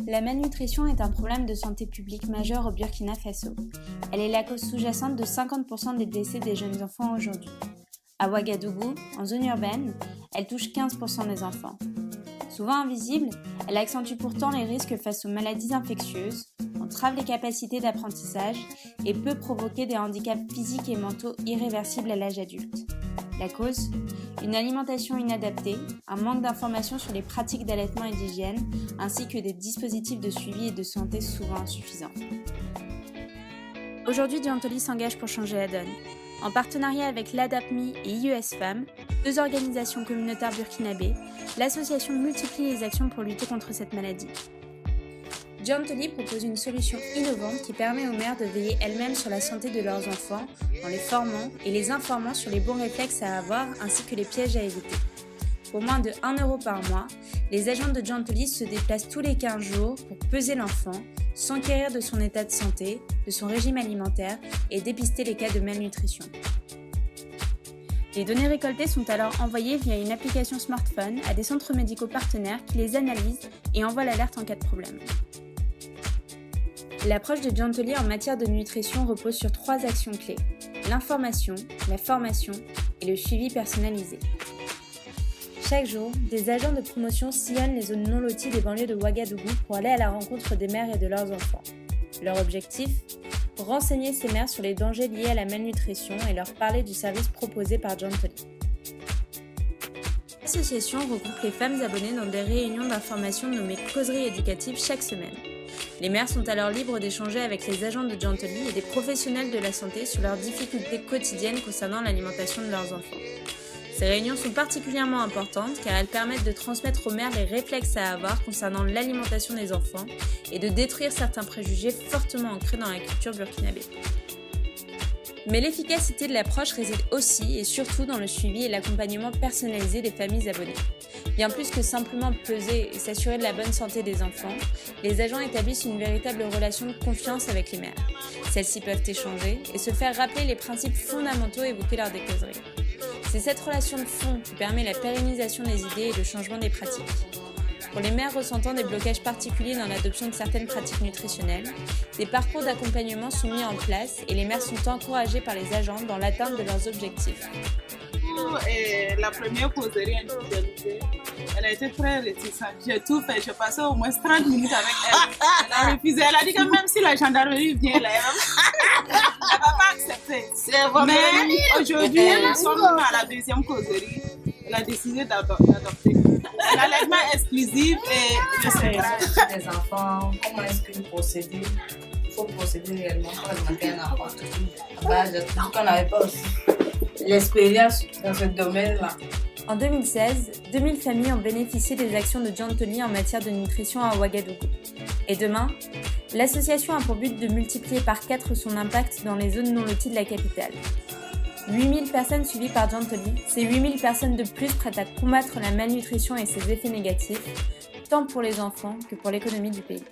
La malnutrition est un problème de santé publique majeur au Burkina Faso. Elle est la cause sous-jacente de 50% des décès des jeunes enfants aujourd'hui. À Ouagadougou, en zone urbaine, elle touche 15% des enfants. Souvent invisible, elle accentue pourtant les risques face aux maladies infectieuses, entrave les capacités d'apprentissage et peut provoquer des handicaps physiques et mentaux irréversibles à l'âge adulte. La cause ? Une alimentation inadaptée, un manque d'informations sur les pratiques d'allaitement et d'hygiène, ainsi que des dispositifs de suivi et de santé souvent insuffisants. Aujourd'hui, Diantoli s'engage pour changer la donne. En partenariat avec l'ADAPMI et IES Femmes, deux organisations communautaires burkinabées, l'association multiplie les actions pour lutter contre cette maladie. Diantoli propose une solution innovante qui permet aux mères de veiller elles-mêmes sur la santé de leurs enfants en les formant et les informant sur les bons réflexes à avoir ainsi que les pièges à éviter. Pour moins de 1 € par mois, les agents de Diantoli se déplacent tous les 15 jours pour peser l'enfant, s'enquérir de son état de santé, de son régime alimentaire et dépister les cas de malnutrition. Les données récoltées sont alors envoyées via une application smartphone à des centres médicaux partenaires qui les analysent et envoient l'alerte en cas de problème. L'approche de Diantoli en matière de nutrition repose sur 3 actions clés: l'information, la formation et le suivi personnalisé. Chaque jour, des agents de promotion sillonnent les zones non loties des banlieues de Ouagadougou pour aller à la rencontre des mères et de leurs enfants. Leur objectif ? Renseigner ces mères sur les dangers liés à la malnutrition et leur parler du service proposé par Diantoli. L'association regroupe les femmes abonnées dans des réunions d'information nommées causeries éducatives chaque semaine. Les mères sont alors libres d'échanger avec les agents de Diantoli et des professionnels de la santé sur leurs difficultés quotidiennes concernant l'alimentation de leurs enfants. Ces réunions sont particulièrement importantes car elles permettent de transmettre aux mères les réflexes à avoir concernant l'alimentation des enfants et de détruire certains préjugés fortement ancrés dans la culture burkinabé. Mais l'efficacité de l'approche réside aussi et surtout dans le suivi et l'accompagnement personnalisé des familles abonnées. Bien plus que simplement peser et s'assurer de la bonne santé des enfants, les agents établissent une véritable relation de confiance avec les mères. Celles-ci peuvent échanger et se faire rappeler les principes fondamentaux évoqués lors des causeries. C'est cette relation de fond qui permet la pérennisation des idées et le changement des pratiques. Pour les mères ressentant des blocages particuliers dans l'adoption de certaines pratiques nutritionnelles, des parcours d'accompagnement sont mis en place et les mères sont encouragées par les agents dans l'atteinte de leurs objectifs. La première causerie individualisée, elle a été très réticente. J'ai tout fait, j'ai passé au moins 30 minutes avec elle. Elle a refusé, elle a dit que même si la gendarmerie vient là, elle ne va pas accepter. Mais aujourd'hui, nous sommes à la deuxième causerie. Elle a décidé d'adopter. L'allaitement exclusif et le sérum. Les enfants, comment est-ce qu'il faut procéder? Il faut procéder réellement pour alimenter un enfant. Qu'on n'avait pas aussi l'expérience dans ce domaine-là. En 2016, 2000 familles ont bénéficié des actions de Diantoli en matière de nutrition à Ouagadougou. Et demain, l'association a pour but de multiplier par 4 son impact dans les zones non loties de la capitale. 8000 personnes suivies par Diantoli, c'est 8000 personnes de plus prêtes à combattre la malnutrition et ses effets négatifs, tant pour les enfants que pour l'économie du pays.